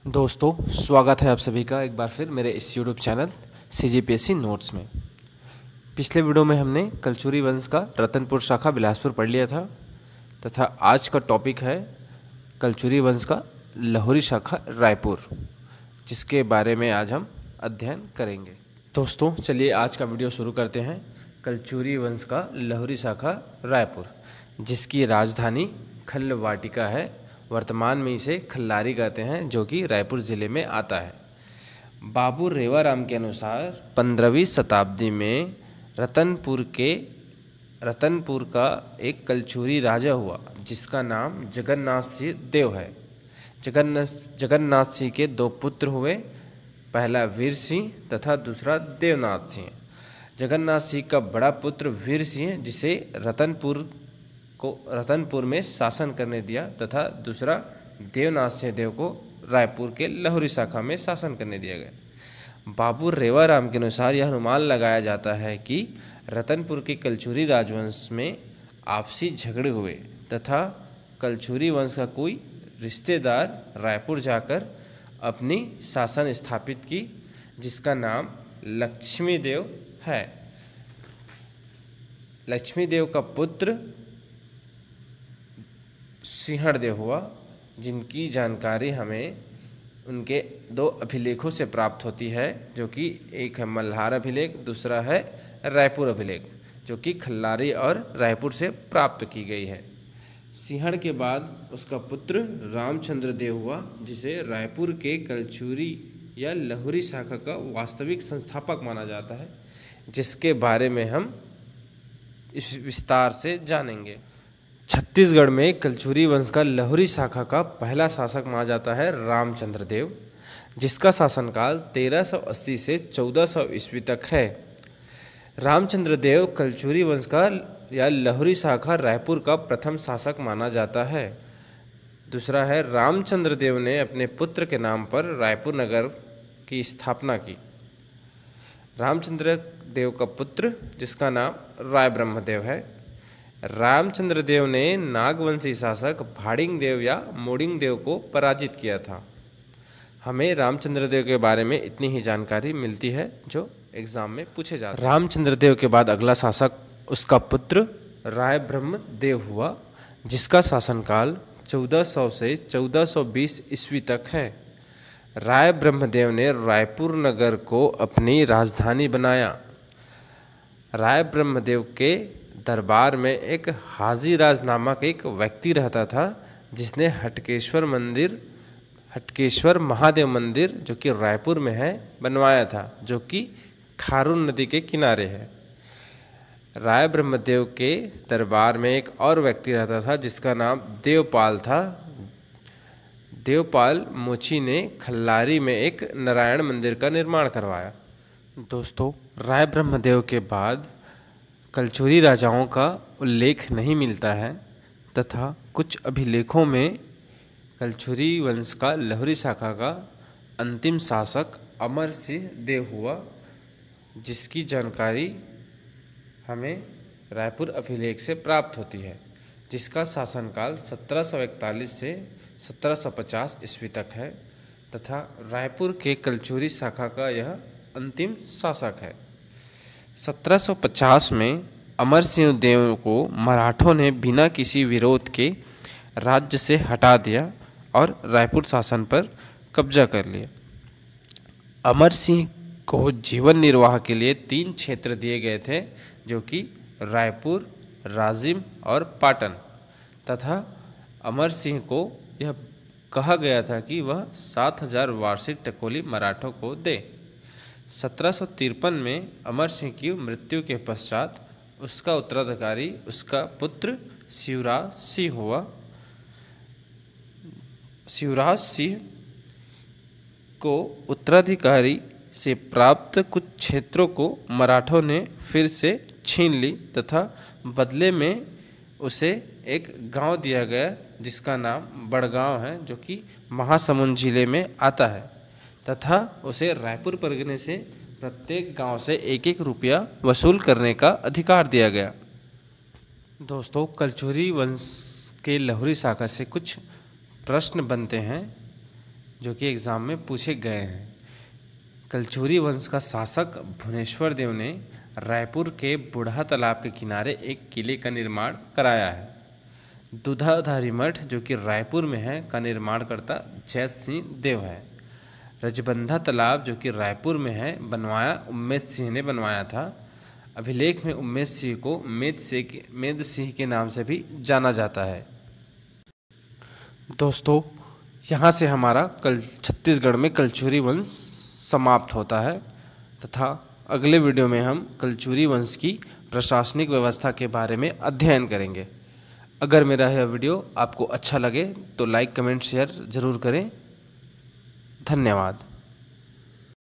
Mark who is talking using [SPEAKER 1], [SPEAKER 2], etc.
[SPEAKER 1] दोस्तों, स्वागत है आप सभी का एक बार फिर मेरे इस यूट्यूब चैनल CGPSC नोट्स में। पिछले वीडियो में हमने कलचुरी वंश का रतनपुर शाखा बिलासपुर पढ़ लिया था तथा आज का टॉपिक है कलचुरी वंश का लाहौरी शाखा रायपुर, जिसके बारे में आज हम अध्ययन करेंगे। दोस्तों चलिए आज का वीडियो शुरू करते हैं। कलचुरी वंश का लाहौरी शाखा रायपुर, जिसकी राजधानी खल्लवाटिका है। वर्तमान में इसे खल्लारी कहते हैं, जो कि रायपुर ज़िले में आता है। बाबू रेवाराम के अनुसार 15वीं शताब्दी में रतनपुर का एक कलचुरी राजा हुआ, जिसका नाम जगन्नाथ सिंह देव है। जगन्नाथ सिंह के दो पुत्र हुए, पहला वीर सिंह तथा दूसरा देवनाथ सिंह। जगन्नाथ सिंह का बड़ा पुत्र वीर सिंह, जिसे रतनपुर में शासन करने दिया, तथा दूसरा देवनाथ सिंह देव को रायपुर के लाहौरी शाखा में शासन करने दिया गया। बाबू रेवाराम के अनुसार यह अनुमान लगाया जाता है कि रतनपुर के कलचुरी राजवंश में आपसी झगड़े हुए तथा कलचुरी वंश का कोई रिश्तेदार रायपुर जाकर अपनी शासन स्थापित की, जिसका नाम लक्ष्मी देव है। लक्ष्मी देव का पुत्र सिंहण देव हुआ, जिनकी जानकारी हमें उनके दो अभिलेखों से प्राप्त होती है, जो कि एक है मल्हार अभिलेख, दूसरा है रायपुर अभिलेख, जो कि खल्लारी और रायपुर से प्राप्त की गई है। सिंहण के बाद उसका पुत्र रामचंद्र देव हुआ, जिसे रायपुर के कलचुरी या लाहौरी शाखा का वास्तविक संस्थापक माना जाता है, जिसके बारे में हम इस विस्तार से जानेंगे। छत्तीसगढ़ में कलचुरी वंश का लाहौरी शाखा का पहला शासक माना जाता है रामचंद्र देव, जिसका शासनकाल 1380 से 1400 ईस्वी तक है। रामचंद्र देव कलचुरी वंश का या लाहौरी शाखा रायपुर का प्रथम शासक माना जाता है। दूसरा है रामचंद्र देव ने अपने पुत्र के नाम पर रायपुर नगर की स्थापना की। रामचंद्र देव का पुत्र, जिसका नाम राय ब्रह्मदेव है, रामचंद्र देव ने नागवंशी शासक भाड़िंग देव या मोडिंग देव को पराजित किया था। हमें रामचंद्र देव के बारे में इतनी ही जानकारी मिलती है जो एग्जाम में पूछे जाते हैं। रामचंद्र देव के बाद अगला शासक उसका पुत्र राय ब्रह्म देव हुआ, जिसका शासनकाल 1400 से 1420 ईस्वी तक है। राय ब्रह्मदेव ने रायपुर नगर को अपनी राजधानी बनाया। राय ब्रह्मदेव के दरबार में एक हाजीराज नामक एक व्यक्ति रहता था, जिसने हटकेश्वर महादेव मंदिर, जो कि रायपुर में है, बनवाया था, जो कि खारून नदी के किनारे है। राय ब्रह्मदेव के दरबार में एक और व्यक्ति रहता था, जिसका नाम देवपाल था। देवपाल मोची ने खल्लारी में एक नारायण मंदिर का निर्माण करवाया। दोस्तों, राय ब्रह्मदेव के बाद कलचुरी राजाओं का उल्लेख नहीं मिलता है तथा कुछ अभिलेखों में कलचुरी वंश का लाहौरी शाखा का अंतिम शासक अमर सिंह देव हुआ, जिसकी जानकारी हमें रायपुर अभिलेख से प्राप्त होती है, जिसका शासनकाल 1741 से 1750 ईस्वी तक है तथा रायपुर के कलचुरी शाखा का यह अंतिम शासक है। 1750 में अमर सिंह देव को मराठों ने बिना किसी विरोध के राज्य से हटा दिया और रायपुर शासन पर कब्जा कर लिया। अमर सिंह को जीवन निर्वाह के लिए 3 क्षेत्र दिए गए थे, जो कि रायपुर, राजिम और पाटन, तथा अमर सिंह को यह कहा गया था कि वह 7000 वार्षिक टकोली मराठों को दे। 1753 में अमर सिंह की मृत्यु के पश्चात उसका उत्तराधिकारी उसका पुत्र शिवराज सिंह हुआ। शिवराज सिंह को उत्तराधिकारी से प्राप्त कुछ क्षेत्रों को मराठों ने फिर से छीन ली तथा बदले में उसे एक गांव दिया गया, जिसका नाम बड़गांव है, जो कि महासमुंद जिले में आता है, तथा उसे रायपुर परगने से प्रत्येक गांव से 1-1 रुपया वसूल करने का अधिकार दिया गया। दोस्तों, कलचुरी वंश के लाहौरी शाखा से कुछ प्रश्न बनते हैं, जो कि एग्ज़ाम में पूछे गए हैं। कलचुरी वंश का शासक भुवनेश्वर देव ने रायपुर के बूढ़ा तालाब के किनारे एक किले का निर्माण कराया है। दूधाधारी मठ जो कि रायपुर में है का निर्माणकर्ता जैत सिंह देव है। रजबंधा तालाब जो कि रायपुर में है बनवाया उम्मेद सिंह ने बनवाया था। अभिलेख में उम्मेद सिंह को मेद सिंह के नाम से भी जाना जाता है। दोस्तों, यहाँ से हमारा छत्तीसगढ़ में कलचुरी वंश समाप्त होता है तथा अगले वीडियो में हम कलचुरी वंश की प्रशासनिक व्यवस्था के बारे में अध्ययन करेंगे। अगर मेरा यह वीडियो आपको अच्छा लगे तो लाइक, कमेंट, शेयर ज़रूर करें। धन्यवाद।